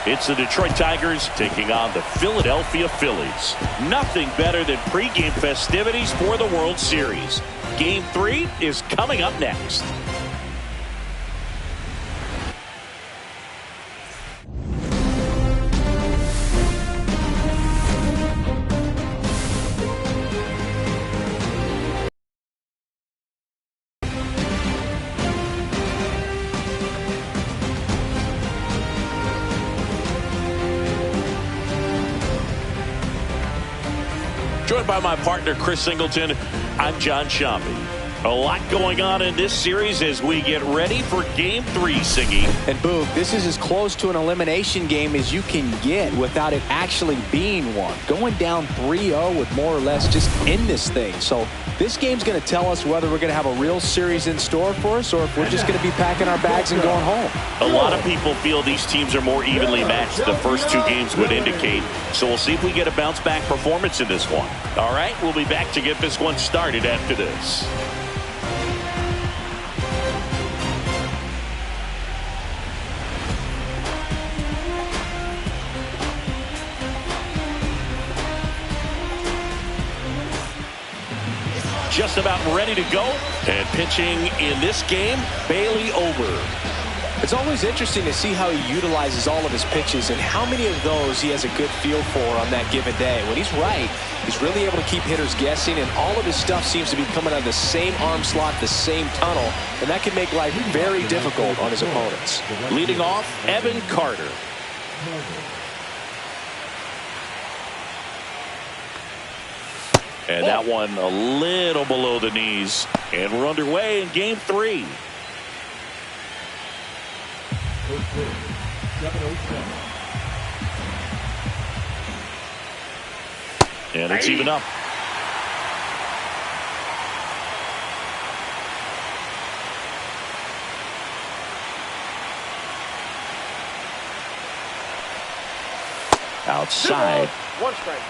It's the Detroit Tigers taking on the Philadelphia Phillies. Nothing better than pregame festivities for the World Series. Game 3 is coming up next. Joined by my partner, Chris Singleton, I'm John Sciambi. A lot going on in this series as we get ready for Game 3, Singy. And Boog, this is as close to an elimination game as you can get without it actually being one. Going down 3-0 would more or less just end this thing. So this game's going to tell us whether we're going to have a real series in store for us or if we're just going to be packing our bags and going home. A lot of people feel these teams are more evenly matched. The first 2 games would indicate. So we'll see if we get a bounce-back performance in this one. All right, we'll be back to get this one started after this. Just about ready to go. And pitching in this game, Bailey Ober. It's always interesting to see how he utilizes all of his pitches and how many of those he has a good feel for on that given day. When he's right, he's really able to keep hitters guessing, and all of his stuff seems to be coming out of the same arm slot, the same tunnel, and that can make life very difficult on his opponents. Leading off, Evan Carter. And that one a little below the knees. And we're underway in Game 3. And it's even up. Outside. 1 strike.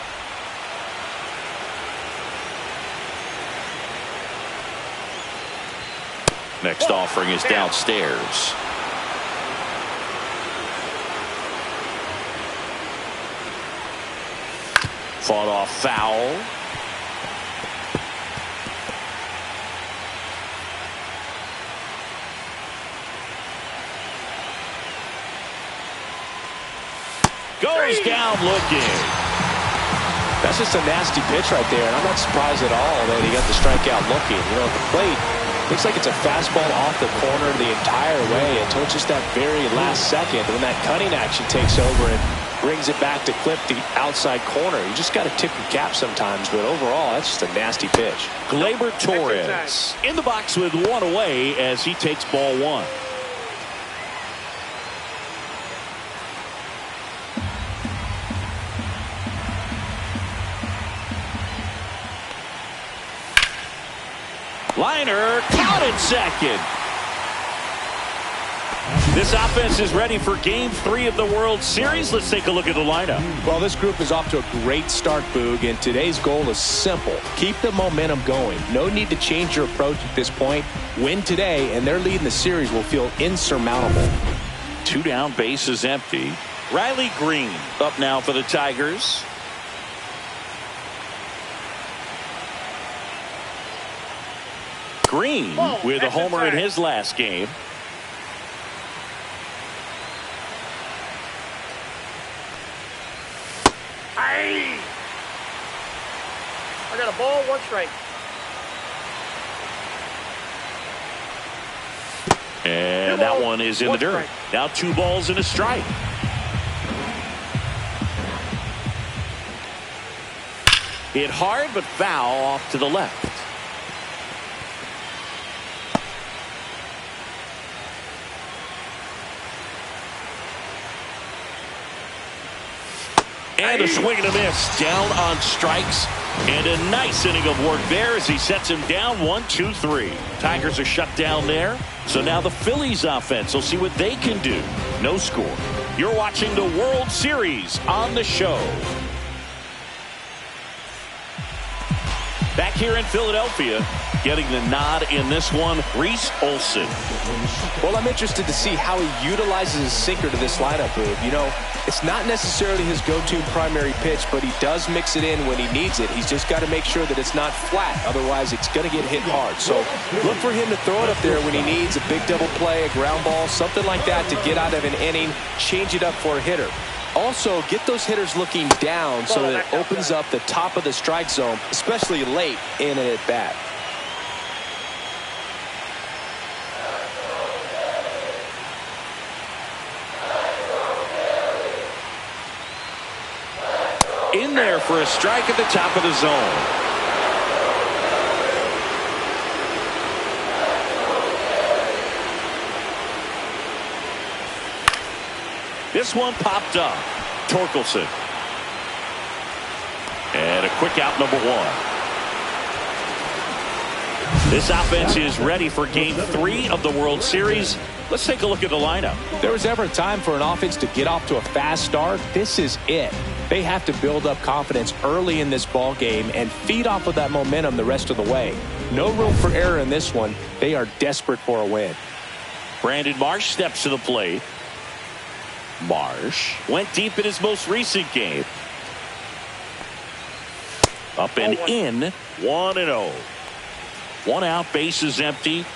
Next offering is downstairs. Fought off foul. Goes down looking. That's just a nasty pitch right there, and I'm not surprised at all that he got the strikeout looking. You know, at the plate, looks like it's a fastball off the corner the entire way until it's just that very last second when that cutting action takes over and brings it back to clip the outside corner. You just got to tip your cap sometimes, but overall, that's just a nasty pitch. Gleyber Torres in the box with 1 away as he takes ball 1. Liner caught at second. This offense is ready for Game 3 of the World Series. Let's take a look at the lineup. Well, this group is off to a great start, Boog, and today's goal is simple. Keep the momentum going. No need to change your approach at this point. Win today, and their lead in the series will feel insurmountable. 2 down, bases empty. Riley Green up now for the Tigers. Green with a homer in his last game. I got a ball, 1 strike. And that one is in the dirt. Now 2 balls and a strike. Hit hard but foul off to the left. And a swing and a miss down on strikes. And a nice inning of work there as he sets him down 1-2-3. Tigers are shut down there. So now the Phillies offense will see what they can do. No score. You're watching the World Series on the show. Back here in Philadelphia, getting the nod in this one, Reese Olson. Well, I'm interested to see how he utilizes his sinker to this lineup, Boog. You know, it's not necessarily his go-to primary pitch, but he does mix it in when he needs it. He's just got to make sure that it's not flat. Otherwise, it's going to get hit hard. So look for him to throw it up there when he needs a big double play, a ground ball, something like that to get out of an inning, change it up for a hitter. Also, get those hitters looking down so that it opens up the top of the strike zone, especially late in an at-bat. In there for a strike at the top of the zone. This one popped up. Torkelson. And a quick out, number one. This offense is ready for Game 3 of the World Series. Let's take a look at the lineup. If there was ever a time for an offense to get off to a fast start, this is it. They have to build up confidence early in this ball game and feed off of that momentum the rest of the way. No room for error in this one. They are desperate for a win. Brandon Marsh steps to the plate. Marsh went deep in his most recent game. Up and in, 1-0. One out, bases empty.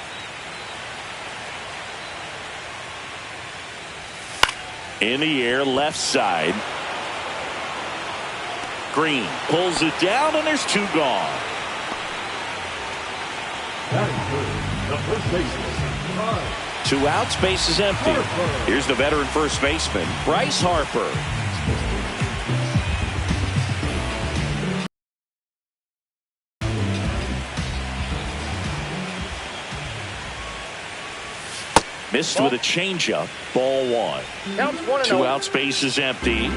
In the air, left side. Green pulls it down, and there's two gone. The first baseman. Two outs, base is empty. Here's the veteran first baseman, Bryce Harper. Missed with a changeup. Ball one. Counts 1-0. Two outs, base is empty.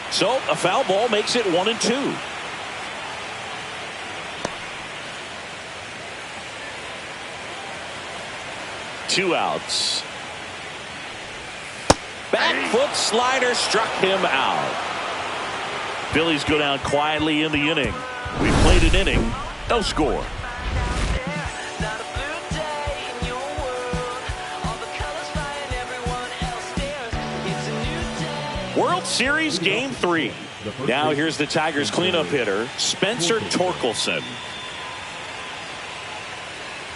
So a foul ball makes it 1-2. Two outs. Back foot slider struck him out. Phillies go down quietly in the inning. We played an inning, no score. World Series Game 3. Now here's the Tigers cleanup hitter, Spencer Torkelson.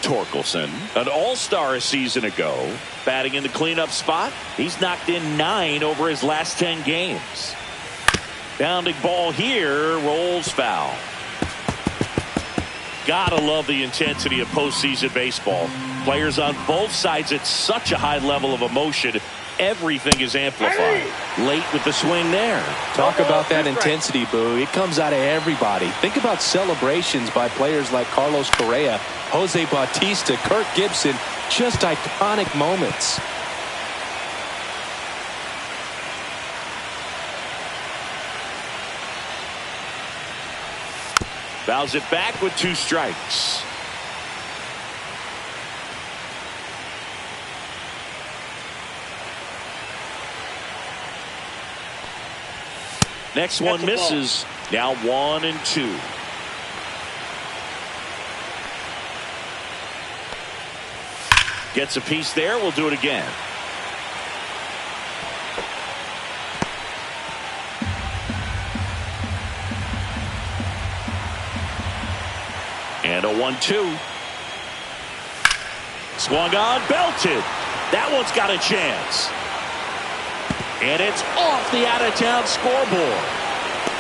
Torkelson, an all-star a season ago, batting in the cleanup spot. He's knocked in 9 over his last 10 games. Bounding ball here, rolls foul. Gotta love the intensity of postseason baseball. Players on both sides at such a high level of emotion. Everything is amplified. Late with the swing there. Talk about that intensity, Boo. It comes out of everybody. Think about celebrations by players like Carlos Correa, Jose Bautista, Kirk Gibson. Just iconic moments. Fouls it back with 2 strikes. Next one misses. Now 1-2. Gets a piece there. We'll do it again. And a 1-2. Swung on, belted. That one's got a chance. And it's off the out-of-town scoreboard.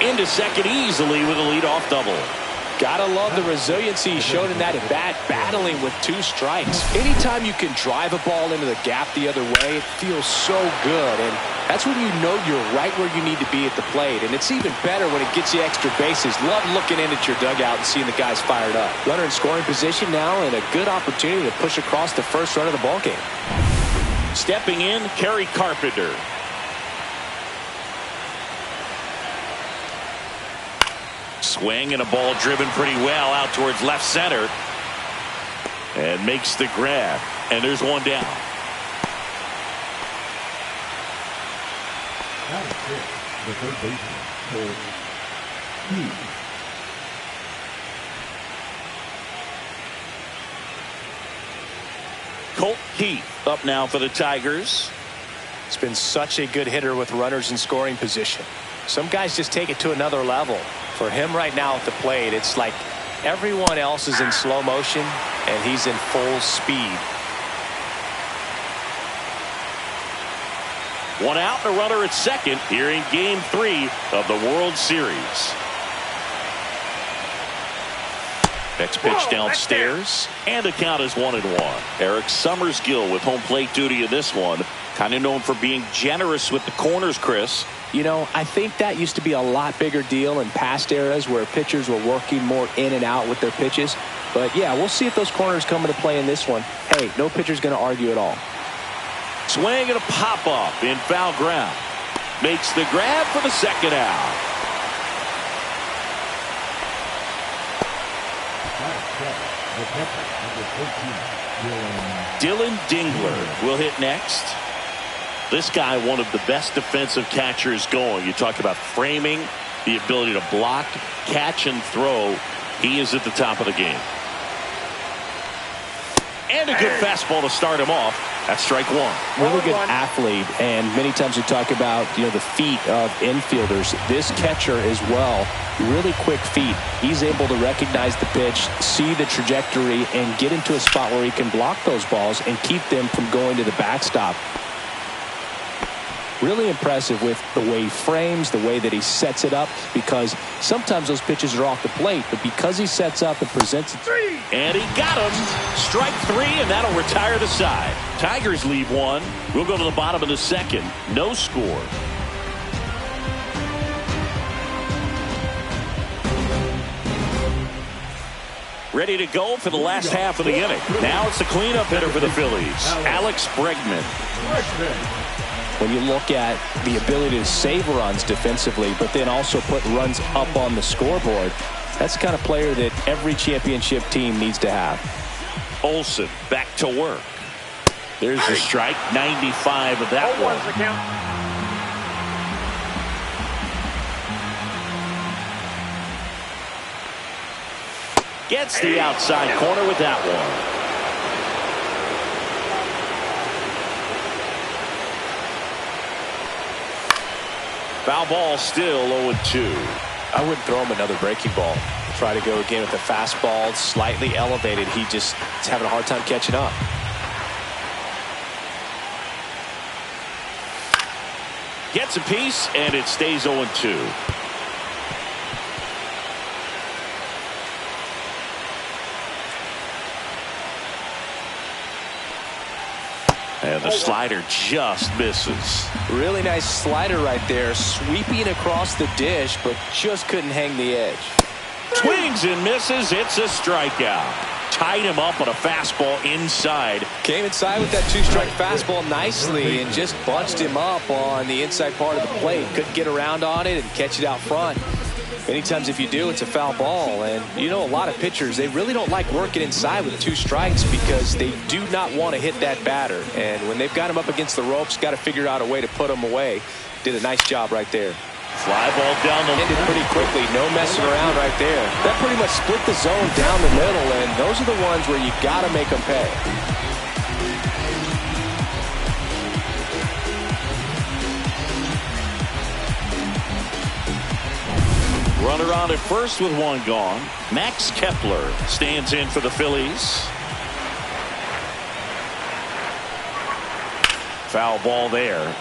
Into second easily with a leadoff double. Gotta love the resiliency he showed in that at-bat, battling with 2 strikes. Anytime you can drive a ball into the gap the other way, it feels so good. And that's when you know you're right where you need to be at the plate. And it's even better when it gets you extra bases. Love looking in at your dugout and seeing the guys fired up. Runner in scoring position now, and a good opportunity to push across the first run of the ballgame. Stepping in, Kerry Carpenter. Swing and a ball driven pretty well out towards left center. And makes the grab. And there's one down. That is it. The third baseman, Colt Heath. Colt Heath up now for the Tigers. It's been such a good hitter with runners in scoring position. Some guys just take it to another level. For him right now at the plate, it's like everyone else is in slow motion and he's in full speed. One out, and a runner at second here in Game 3 of the World Series. Next pitch downstairs, and the count is 1-1. Eric Summersgill with home plate duty in this one. Kind of known for being generous with the corners, Chris. You know, I think that used to be a lot bigger deal in past eras where pitchers were working more in and out with their pitches. But yeah, we'll see if those corners come into play in this one. Hey, no pitcher's going to argue at all. Swing and a pop-up in foul ground. Makes the grab for the second out. Dylan Dingler will hit next. This guy, one of the best defensive catchers going. You talk about framing, the ability to block, catch, and throw. He is at the top of the game. And a good fastball to start him off. That's strike one. Really good athlete, and many times we talk about, you know, the feet of infielders. This catcher as well, really quick feet. He's able to recognize the pitch, see the trajectory, and get into a spot where he can block those balls and keep them from going to the backstop. Really impressive with the way he frames, the way that he sets it up, because sometimes those pitches are off the plate, but because he sets up and presents it. And he got him. Strike three, and that'll retire the side. Tigers leave one. We'll go to the bottom of the second. No score. Ready to go for the last half of the inning. Now it's the cleanup hitter for the Phillies, Alex Bregman. When you look at the ability to save runs defensively, but then also put runs up on the scoreboard, that's the kind of player that every championship team needs to have. Olsen back to work. There's the strike, 95 of that one. The count. Gets the outside corner with that one. Foul ball, still 0-2. I wouldn't throw him another breaking ball. Try to go again with the fastball, slightly elevated. He just is having a hard time catching up. Gets a piece, and it stays 0-2. And the slider just misses. Really nice slider right there, sweeping across the dish, but just couldn't hang the edge. Swings and misses. It's a strikeout. Tied him up on a fastball inside. Came inside with that two-strike fastball nicely and just bunched him up on the inside part of the plate. Couldn't get around on it and catch it out front. Many times if you do, it's a foul ball. And you know, a lot of pitchers, they really don't like working inside with two strikes because they do not want to hit that batter. And when they've got him up against the ropes, got to figure out a way to put him away. Did a nice job right there. Fly ball down the ended pretty quickly. No messing around right there. That pretty much split the zone down the middle, and those are the ones where you got to make them pay. Runner on at first with one gone. Max Kepler stands in for the Phillies. Foul ball there.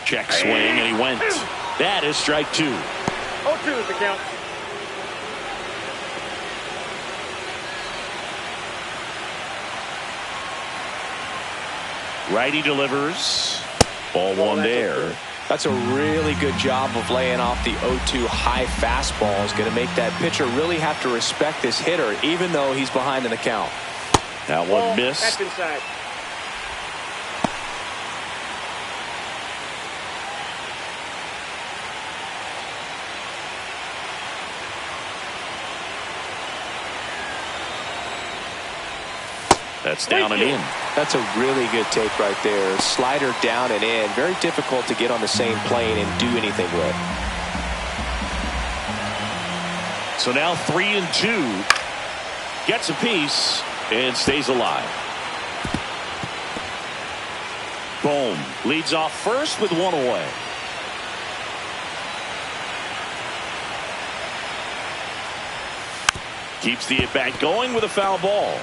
Check swing, and he went. That is strike two. 0-2 is the count. Righty delivers. Ball one there. That's a really good job of laying off the 0-2 high fastball. Is going to make that pitcher really have to respect this hitter, even though he's behind in the count. That one missed. That's inside. That's down and in. That's a really good take right there. Slider down and in. Very difficult to get on the same plane and do anything with. So now 3-2. Gets a piece and stays alive. Bohm leads off first with one away. Keeps the at-bat going with a foul ball.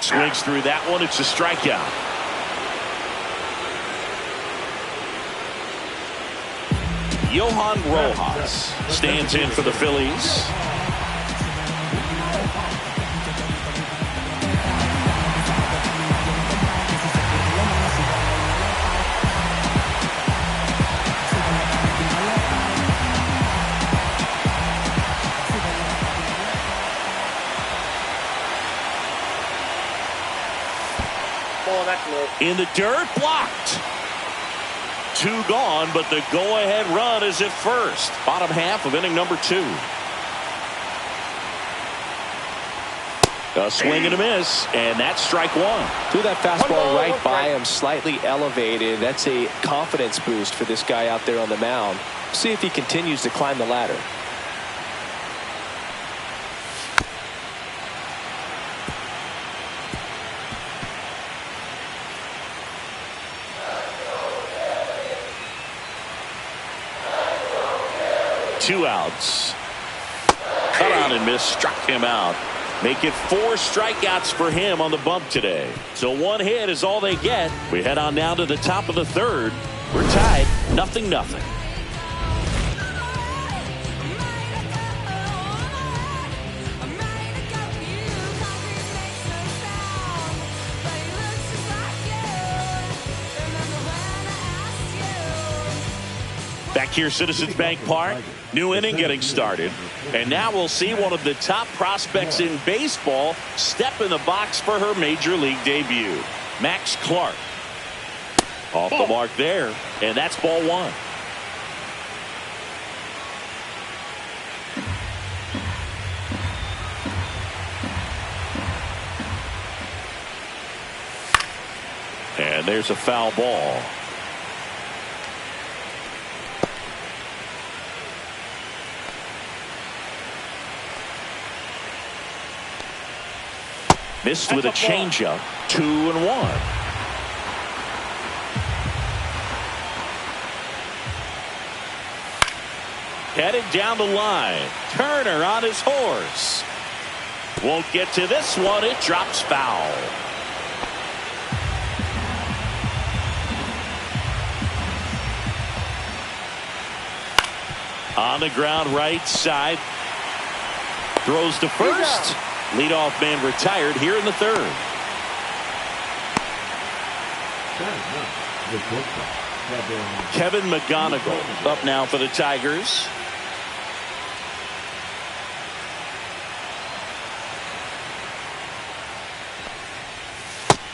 Swings through that one. It's a strikeout. Johan Rojas stands in for the Phillies. In the dirt, blocked. 2 gone, but the go-ahead run is at first. Bottom half of inning number 2. A swing and a miss, and that's strike 1. Threw that fastball right by him, slightly elevated. That's a confidence boost for this guy out there on the mound. See if he continues to climb the ladder. Two outs. Cut on and miss, struck him out. Make it 4 strikeouts for him on the bump today. So 1 hit is all they get. We head on down to the top of the 3rd. We're tied 0-0. Back here, Citizens Bank Park. New inning getting started. And now we'll see one of the top prospects in baseball step in the box for her major league debut. Max Clark. Off the mark there. And that's ball 1. And there's a foul ball. Missed with a changeup. 2-1. Headed down the line. Turner on his horse. Won't get to this one. It drops foul. On the ground right side. Throws to first. Leadoff man retired here in the 3rd. Kevin McGonigal up now for the Tigers.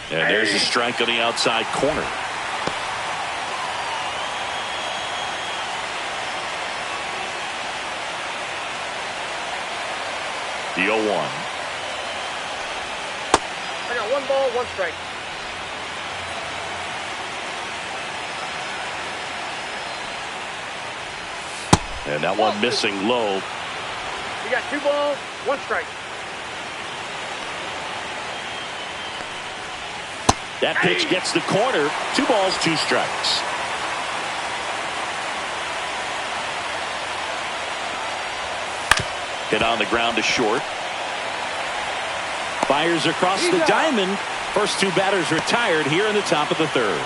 And there's a strike on the outside corner. The 0-1. I got 1 ball, 1 strike. And that one missing low. You got 2 balls, 1 strike. That pitch gets the corner. 2 balls, 2 strikes. Hit on the ground to short. Fires across the diamond. First 2 batters retired here in the top of the 3rd.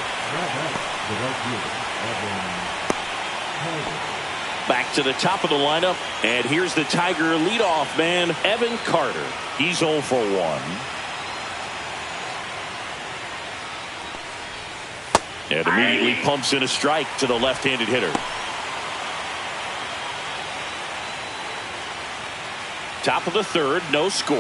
Back to the top of the lineup, and here's the Tiger leadoff man, Evan Carter. He's 0 for 1. And immediately pumps in a strike to the left-handed hitter. Top of the third, no score.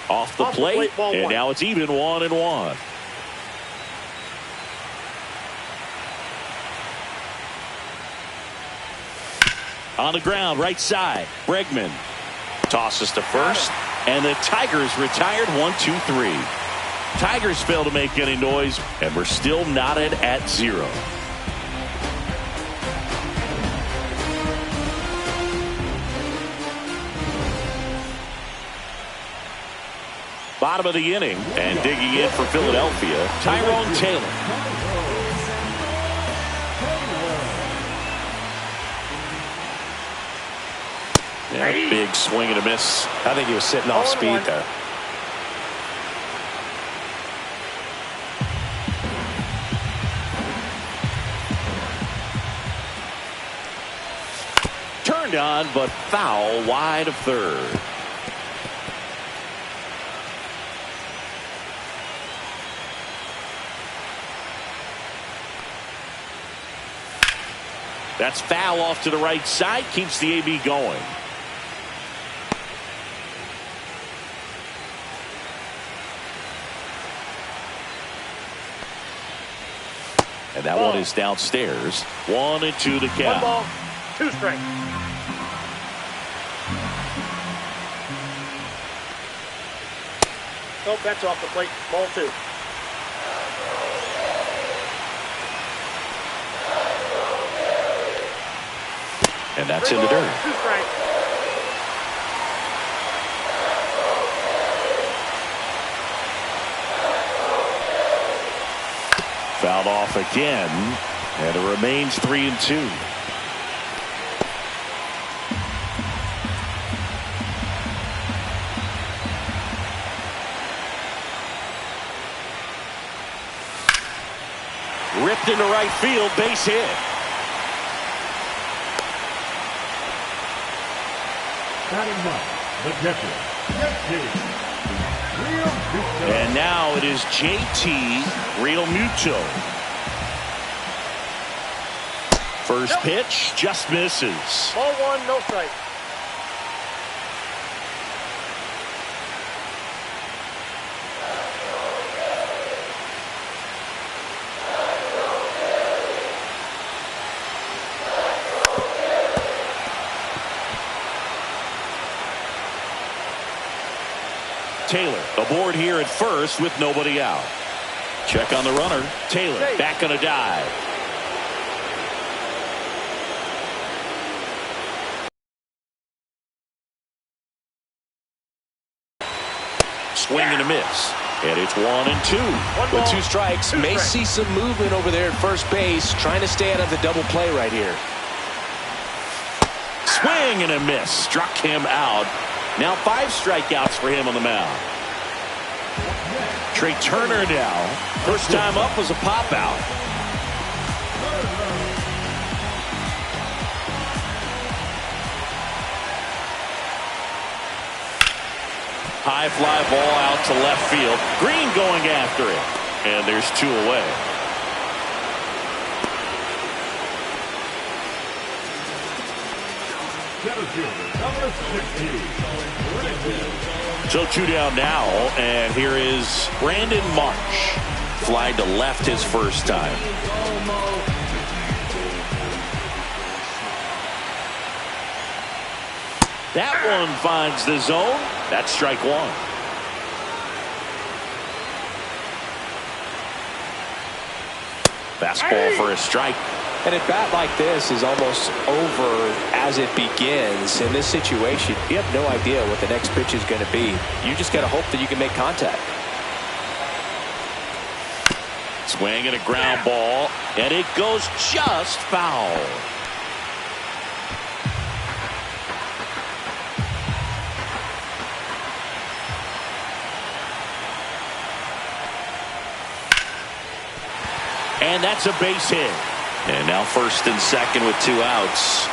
Off the plate, and now it's even 1-1. On the ground, right side, Bregman tosses to first, and the Tigers retired 1-2-3. Tigers fail to make any noise, and we're still knotted at 0. Bottom of the inning, and digging in for Philadelphia, Tyrone Taylor. Yeah, big swing and a miss. I think he was sitting off speed there. Turned on, but foul wide of third. That's foul off to the right side. Keeps the AB going. And that one is downstairs. 1-2 the count. 1 ball, 2 strikes. Nope, that's off the plate. Ball 2. And that's in the dirt. 2 strikes. Fouled off again, and it remains 3-2. Ripped into right field, base hit. Batting up, the catcher, Real Muto. And now it is JT Realmuto. First pitch just misses. Ball 1, no strike. Taylor aboard here at first with nobody out. Check on the runner. Taylor back on a dive. Swing and a miss. And it's 1-2. With 2 strikes, may see some movement over there at first base, trying to stay out of the double play right here. Swing and a miss. Struck him out. Now 5 strikeouts for him on the mound. Trey Turner now. First time up was a pop out. High fly ball out to left field. Green going after it. And there's 2 away. So 2 down now, and here is Brandon Marsh. Fly to left his first time. That one finds the zone. That's strike 1. Fastball for a strike. And a bat like this is almost over as it begins. In this situation, you have no idea what the next pitch is going to be. You just got to hope that you can make contact. Swing and a ground ball, and it goes just foul. And that's a base hit. And now first and second with 2 outs.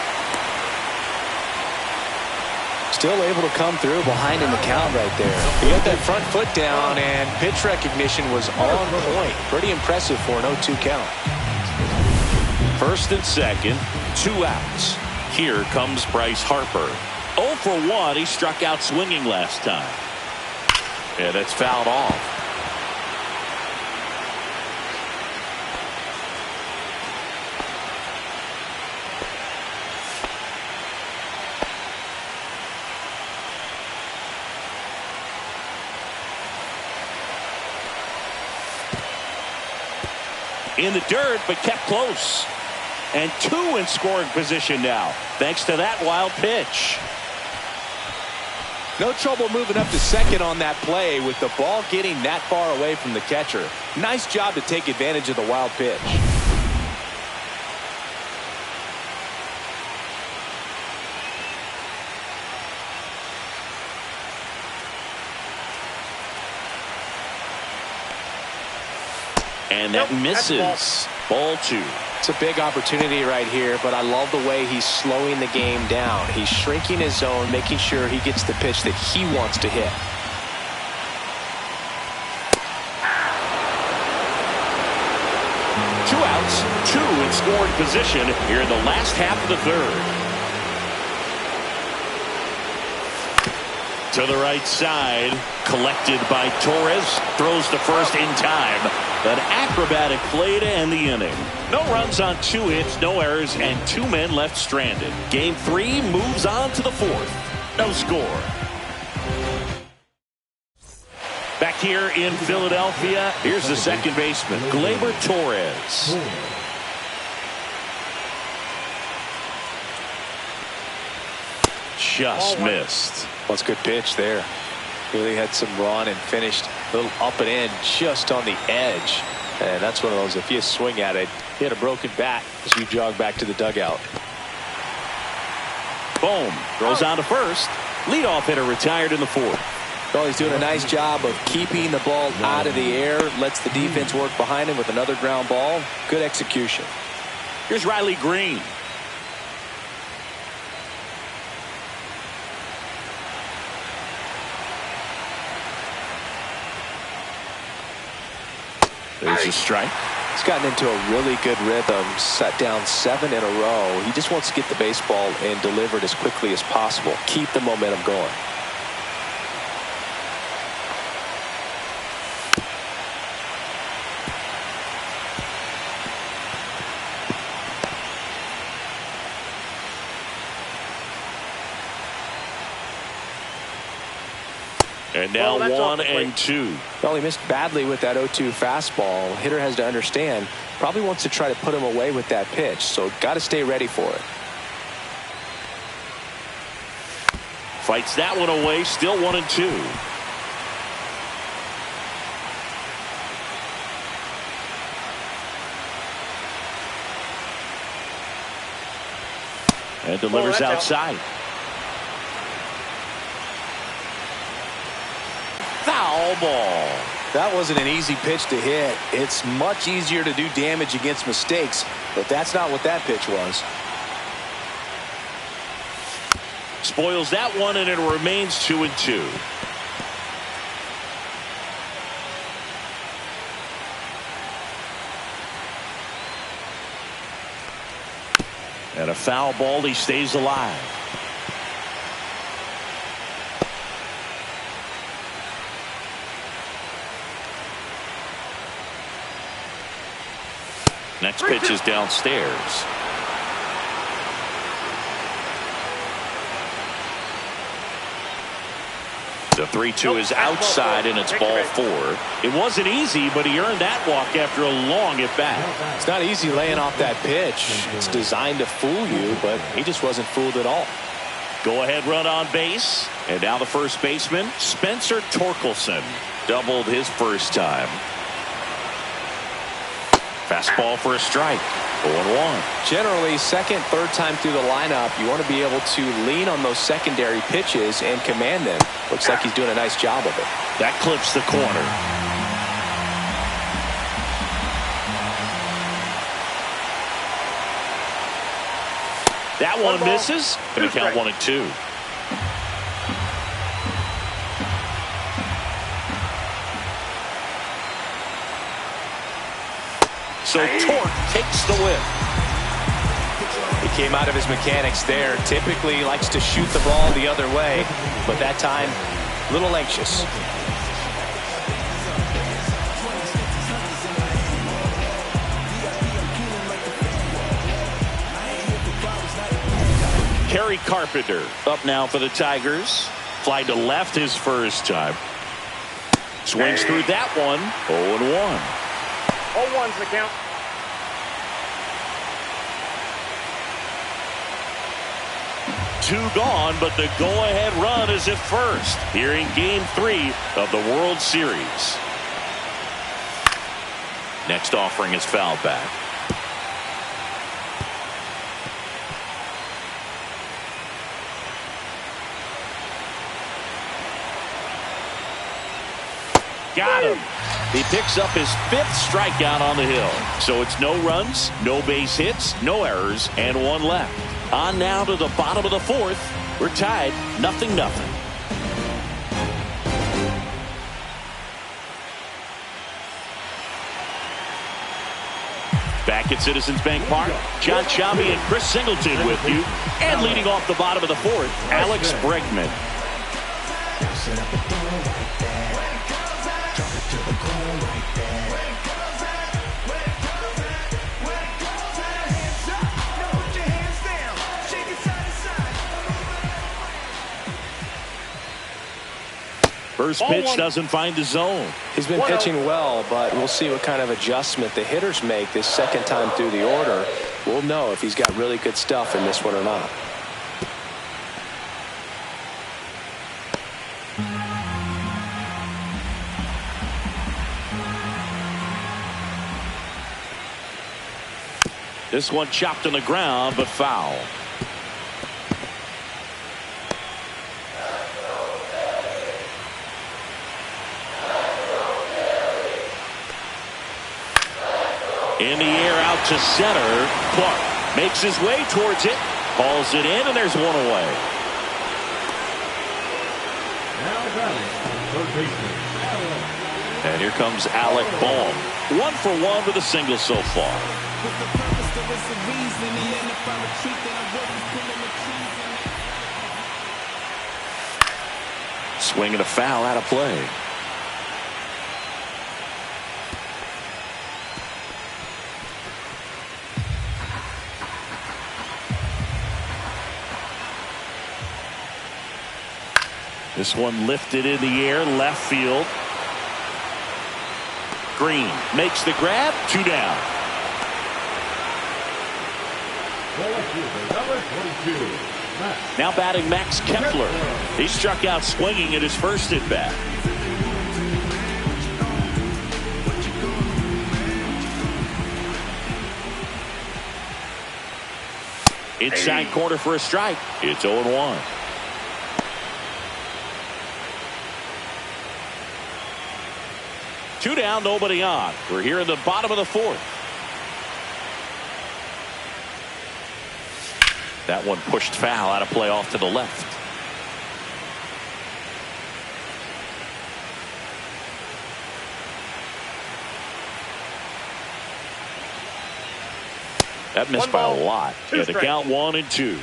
Still able to come through behind in the count right there. He got that front foot down, and pitch recognition was on point. Pretty impressive for an 0-2 count. First and second, 2 outs. Here comes Bryce Harper. 0 for 1. He struck out swinging last time. And it's fouled off. In the dirt, but kept close. And 2 in scoring position now, thanks to that wild pitch. No trouble moving up to second on that play with the ball getting that far away from the catcher. Nice job to take advantage of the wild pitch. And that misses. Ball 2. It's a big opportunity right here, but I love the way he's slowing the game down. He's shrinking his zone, making sure he gets the pitch that he wants to hit. Two outs, 2 in scoring position here in the last half of the third. To the right side, collected by Torres, throws to first in time. An acrobatic play to end the inning. No runs on 2 hits, no errors, and 2 men left stranded. Game 3 moves on to the 4th. No score. Back here in Philadelphia, here's the second baseman, Gleyber Torres. Just missed. Well, it's a good pitch there. Really had some run and finished a little up and in just on the edge. And that's one of those, if you swing at it, hit a broken bat as you jog back to the dugout. Boom. Throws on to first. Leadoff hitter retired in the 4th. Well, he's doing a nice job of keeping the ball out of the air. Lets the defense work behind him with another ground ball. Good execution. Here's Riley Green. There's a strike. He's gotten into a really good rhythm, set down 7 in a row. He just wants to get the baseball and deliver it as quickly as possible. Keep the momentum going. And now 1 and 2. Well, he missed badly with that 0-2 fastball. Hitter has to understand, probably wants to try to put him away with that pitch, so got to stay ready for it. Fights that one away, still 1 and 2. And delivers outside. Foul ball. That wasn't an easy pitch to hit. It's much easier to do damage against mistakes, but that's not what that pitch was. Spoils that one, and it remains 2 and 2. And a foul ball, he stays alive. Next pitch is downstairs. The 3-2 is outside, and it's ball 4. It wasn't easy, but he earned that walk after a long at-bat. It's not easy laying off that pitch. It's designed to fool you, but he just wasn't fooled at all. Go-ahead run on base. And now the first baseman, Spencer Torkelson. Doubled his first time. Fastball for a strike. 0-1. Generally, second, third time through the lineup, you want to be able to lean on those secondary pitches and command them. Looks like he's doing a nice job of it. That clips the corner. That one misses. Going to count 1-2. So Torque takes the whip. He came out of his mechanics there. Typically he likes to shoot the ball the other way, but that time a little anxious. Kerry Carpenter up now for the Tigers. Fly to left his first time. Swings through that one. 0-1. 0-1's the count. Two gone, but the go-ahead run is at first here in Game 3 of the World Series. Next offering is fouled back. Got him. He picks up his 5th strikeout on the hill. So it's no runs, no base hits, no errors, and 1 left. On now to the bottom of the 4th. We're tied 0-0. Back at Citizens Bank Park, John Sciambi and Chris Singleton with you. And leading off the bottom of the 4th, Alex Bregman. First pitch doesn't find the zone. He's been pitching well, but we'll see what kind of adjustment the hitters make this second time through the order. We'll know if he's got really good stuff in this one or not. This one chopped on the ground, but foul. In the air out to center. Clark makes his way towards it. Hauls it in, and there's one away. And here comes Alec Bohm. 1 for 1 with a single so far. Swing and a foul out of play. This one lifted in the air, left field. Green makes the grab, 2 down. Now batting Max Kepler. He struck out swinging at his first at bat. Inside corner for a strike. It's 0-1. Two down, nobody on. We're here in the bottom of the 4th. That one pushed foul out of play off to the left. That missed by a lot. Yeah, the count 1-2.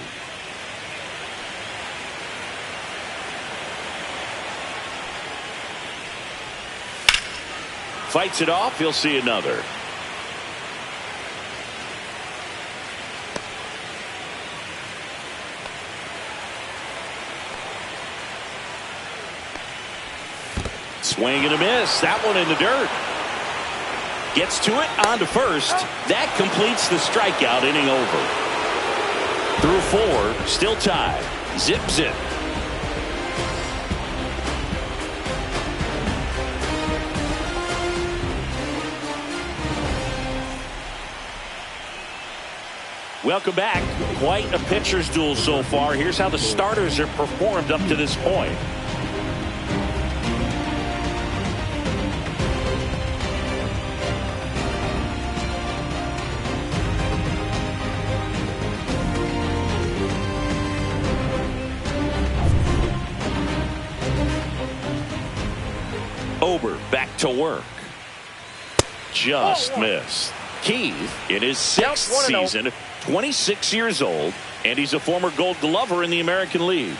Fights it off. He'll see another. Swing and a miss. That one in the dirt. Gets to it, on to first. That completes the strikeout, inning over. Through 4, still tied. Zip, zip. Welcome back. Quite a pitcher's duel so far. Here's how the starters have performed up to this point. Ober back to work. Just missed. Keith in his 6th season, 26 years old, and he's a former Gold Glover in the American League.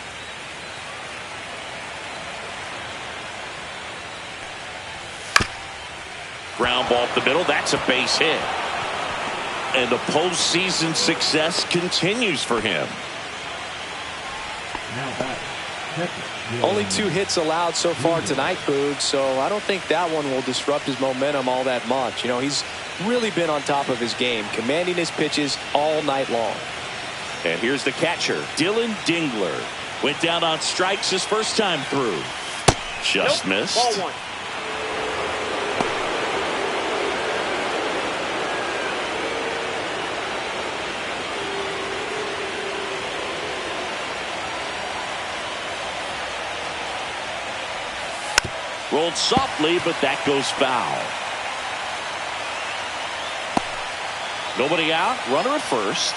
Ground ball up the middle. That's a base hit. And the postseason success continues for him. Now back. Only 2 hits allowed so far tonight, Boog, so I don't think that one will disrupt his momentum all that much. You know, he's really been on top of his game, commanding his pitches all night long. And here's the catcher, Dylan Dingler. Went down on strikes his first time through. Just missed. Ball 1. Rolled softly, but that goes foul. Nobody out. Runner at first.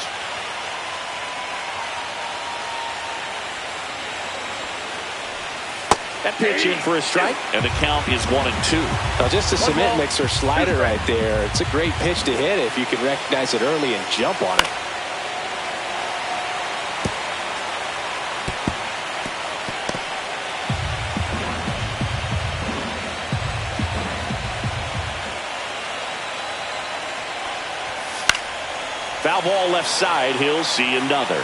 That pitch in for a strike, and the count is 1-2. Now just a cement mixer slider right there. It's a great pitch to hit if you can recognize it early and jump on it. Foul ball left side. He'll see another.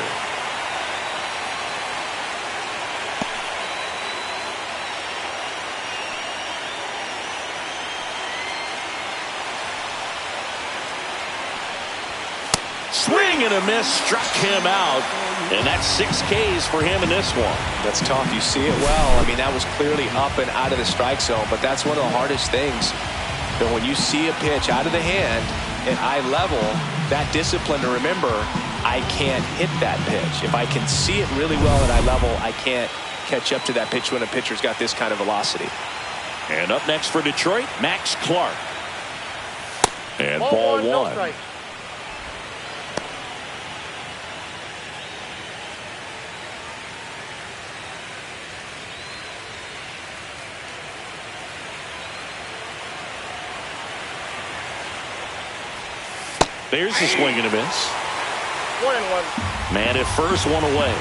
Swing and a miss struck him out. And that's 6 Ks for him in this one. That's tough. You see it well. I mean, that was clearly up and out of the strike zone, but that's one of the hardest things. But when you see a pitch out of the hand at eye level, that discipline to remember, I can't hit that pitch. If I can see it really well at eye level, I can't catch up to that pitch when a pitcher's got this kind of velocity. And up next for Detroit, Max Clark. And ball 1. No strike. There's the swing and a miss. 1-1. Man at first, 1 away.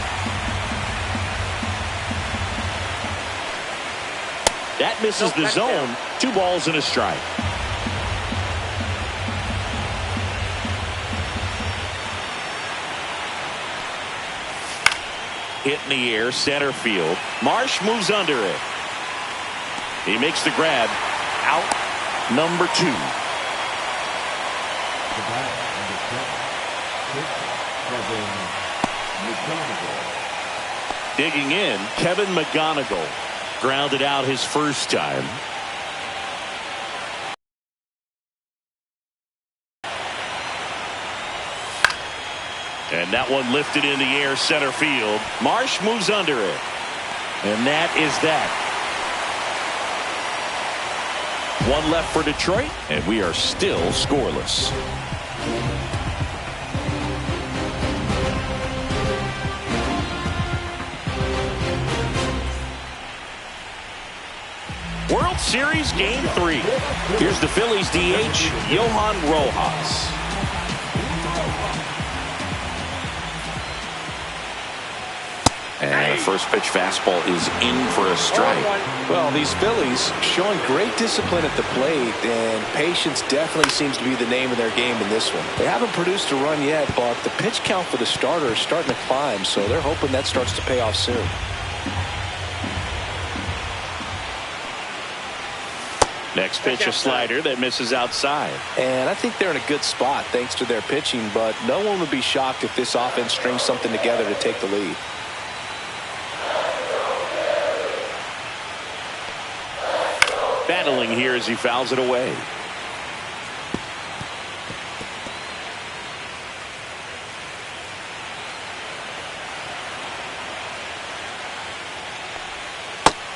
That misses the zone. 2 balls and a strike. Hit in the air, center field. Marsh moves under it. He makes the grab. Out number 2. The bat and the catch, Kevin McGonigal. Digging in, Kevin McGonigal. Grounded out his first time. And that one lifted in the air, center field. Marsh moves under it. And that is that. 1 left for Detroit, and we are still scoreless. World Series Game 3. Here's the Phillies DH, Johan Rojas. And the first pitch fastball is in for a strike. Well, these Phillies showing great discipline at the plate, and patience definitely seems to be the name of their game in this one. They haven't produced a run yet, but the pitch count for the starter is starting to climb, so they're hoping that starts to pay off soon. Next pitch, a slider that misses outside. And I think they're in a good spot thanks to their pitching, but no one would be shocked if this offense strings something together to take the lead. Battling here as he fouls it away.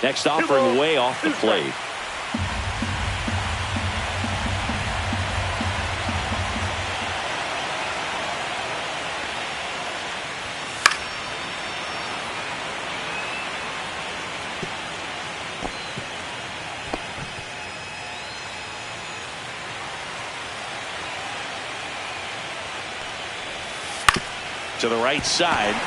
Next offering way off the plate. to the right side.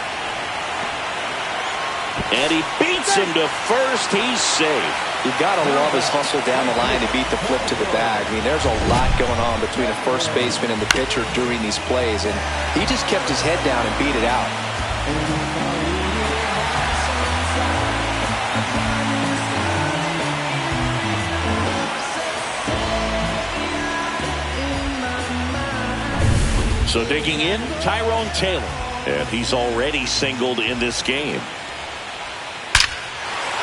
And he beats him to first. He's safe. You've got to love his hustle down the line to beat the flip to the bag. I mean, there's a lot going on between a first baseman and the pitcher during these plays, and he just kept his head down and beat it out. So digging in, Tyrone Taylor. And he's already singled in this game.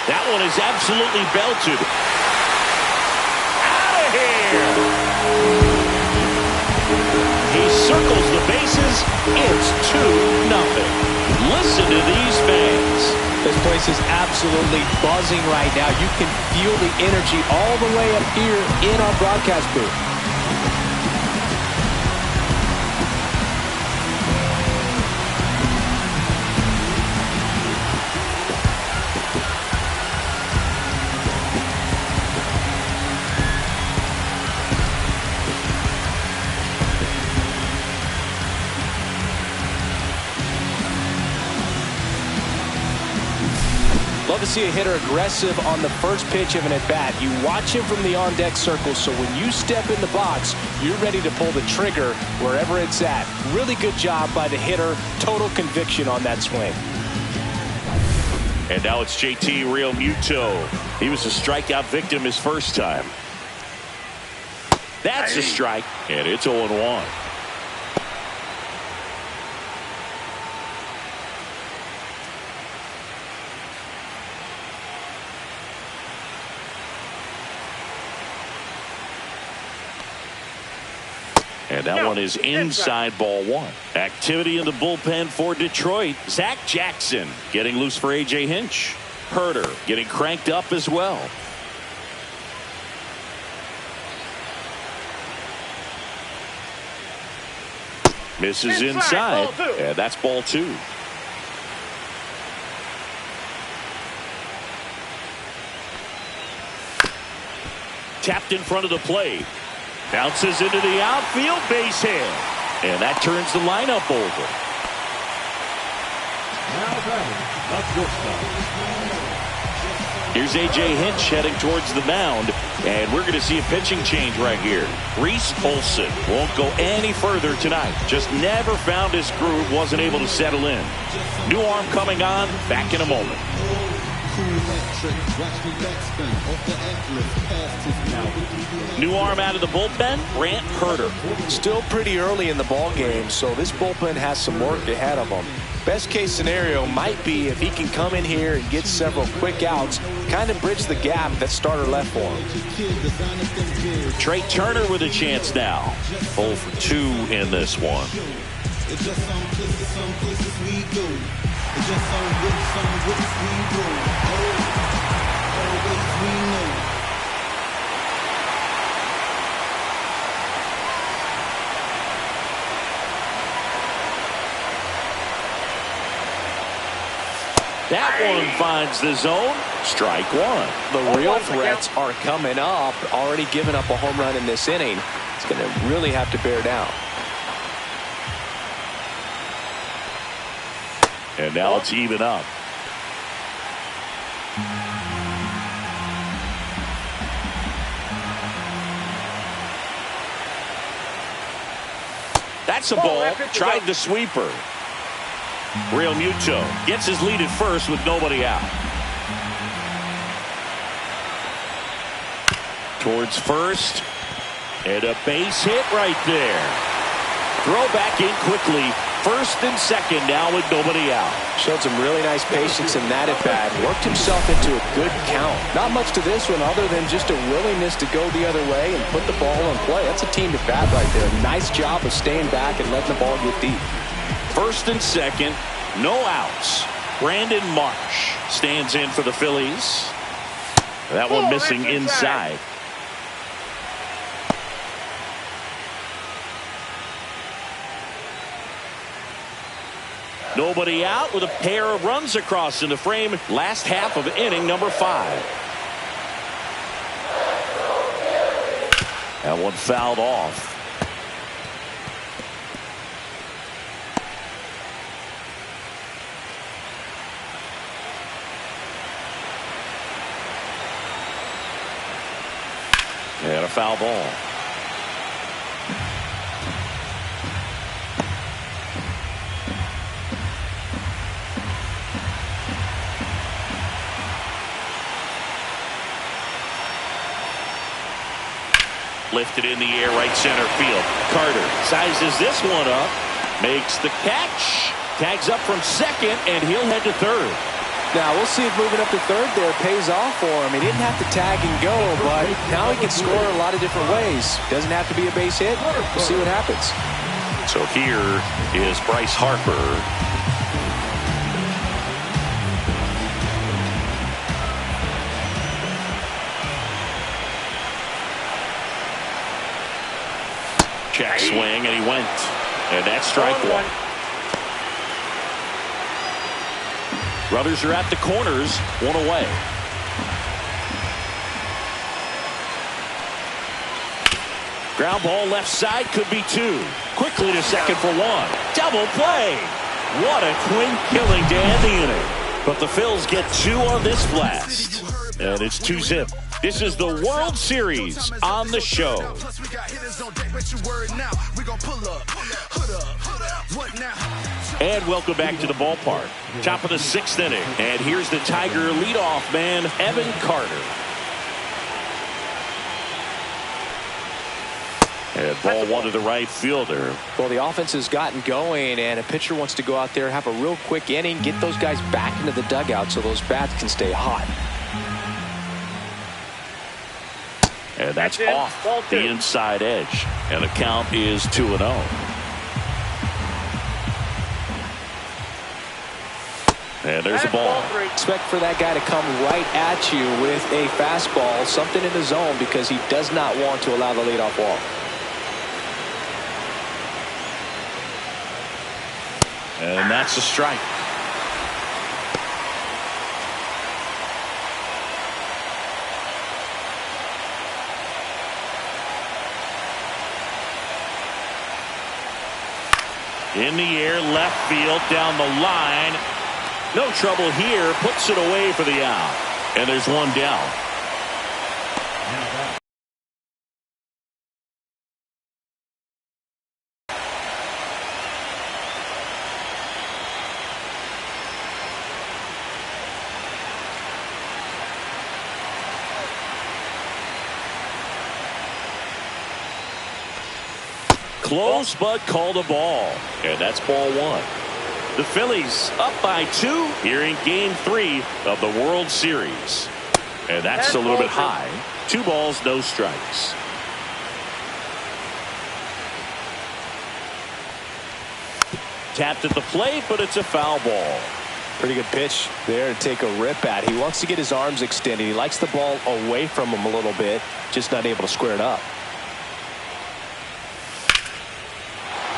That one is absolutely belted. Out of here! He circles the bases. It's 2-0. Listen to these fans. This place is absolutely buzzing right now. You can feel the energy all the way up here in our broadcast booth. Love to see a hitter aggressive on the first pitch of an at-bat. You watch him from the on-deck circle, so when you step in the box, you're ready to pull the trigger wherever it's at. Really good job by the hitter. Total conviction on that swing. And now it's JT Realmuto. He was a strikeout victim his first time. That's a strike, and it's 0-1. And that one is inside ball one. Activity in the bullpen for Detroit. Zach Jackson getting loose for A.J. Hinch. Herder getting cranked up as well. Misses inside. And that's ball two. Tapped in front of the plate. Bounces into the outfield, base hit. And that turns the lineup over. Here's A.J. Hinch heading towards the mound. And we're going to see a pitching change right here. Reese Olson won't go any further tonight. Just never found his groove, wasn't able to settle in. New arm coming on, back in a moment. New arm out of the bullpen, Brant Herder. Still pretty early in the ball game, so this bullpen has some work ahead of them. Best case scenario might be if he can come in here and get several quick outs, kind of bridge the gap that starter left for him. Trey Turner with a chance now. 0 for 2 in this one. That one finds the zone. Strike one. The real threats are coming up. Already given up a home run in this inning. It's going to really have to bear down. And now it's even up. That's a ball. Tried the sweeper. Realmuto gets his lead at first with nobody out. Towards first. And a base hit right there. Throw back in quickly. First and second now with nobody out. Showed some really nice patience in that at-bat. Worked himself into a good count. Not much to this one other than just a willingness to go the other way and put the ball in play. That's a team at-bat right there. Nice job of staying back and letting the ball get deep. First and second, no outs. Brandon Marsh stands in for the Phillies. That one missing inside. Nobody out with a pair of runs across in the frame. Last half of inning number 5. That one fouled off. And a foul ball. Lifted in the air, right center field. Carter sizes this one up, makes the catch, tags up from second, and he'll head to third. Now we'll see if moving up to third there pays off for him. He didn't have to tag and go, but now he can score a lot of different ways. Doesn't have to be a base hit. We'll see what happens. So here is Bryce Harper. Check swing, and he went. And that's strike one. Brothers are at the corners, one away. Ground ball left side, could be two. Quickly to second for one. Double play. What a clean killing to end the inning. But the Phils get two on this blast. And it's 2-zip. This is the World Series on the show. And welcome back to the ballpark. Top of the 6th inning. And here's the Tiger leadoff man, Evan Carter. And ball one to the right fielder. Well, the offense has gotten going, and a pitcher wants to go out there, have a real quick inning, get those guys back into the dugout so those bats can stay hot. And that's off the inside edge. And the count is 2-0. And there's a ball. Expect for that guy to come right at you with a fastball, something in the zone, because he does not want to allow the leadoff walk. And that's a strike. In the air, left field, down the line. No trouble here. Puts it away for the out. And there's one down. Close, but called a ball. And that's ball one. The Phillies up by 2 here in Game 3 of the World Series. And that's a little bit high. 2 balls, no strikes. Tapped at the plate, but it's a foul ball. Pretty good pitch there to take a rip at. He wants to get his arms extended. He likes the ball away from him a little bit, just not able to square it up.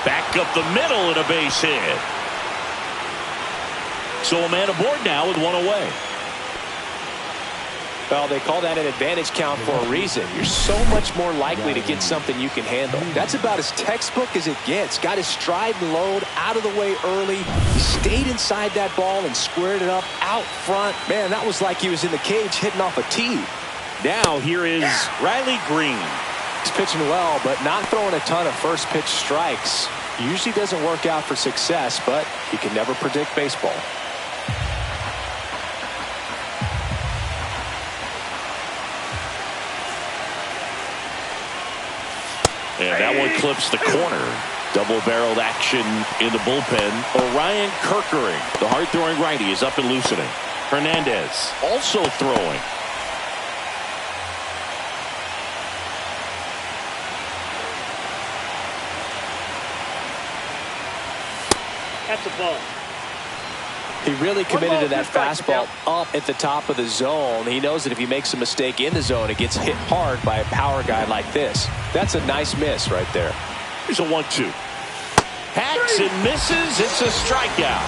Back up the middle and a base hit. So a man aboard now with one away. Well, they call that an advantage count for a reason. You're so much more likely to get something you can handle. That's about as textbook as it gets. Got his stride and load out of the way early. He stayed inside that ball and squared it up out front. Man, that was like he was in the cage hitting off a tee. Now here is Riley Green. He's pitching well, but not throwing a ton of first pitch strikes. Usually doesn't work out for success, but you can never predict baseball. And that one clips the corner. Double-barreled action in the bullpen. Orion Kerkering, the hard-throwing righty, is up and loosening. Hernandez also throwing. That's a ball. He really committed to that fastball up at the top of the zone. He knows that if he makes a mistake in the zone, it gets hit hard by a power guy like this. That's a nice miss right there. Here's a 1-2. Hacks and misses. It's a strikeout.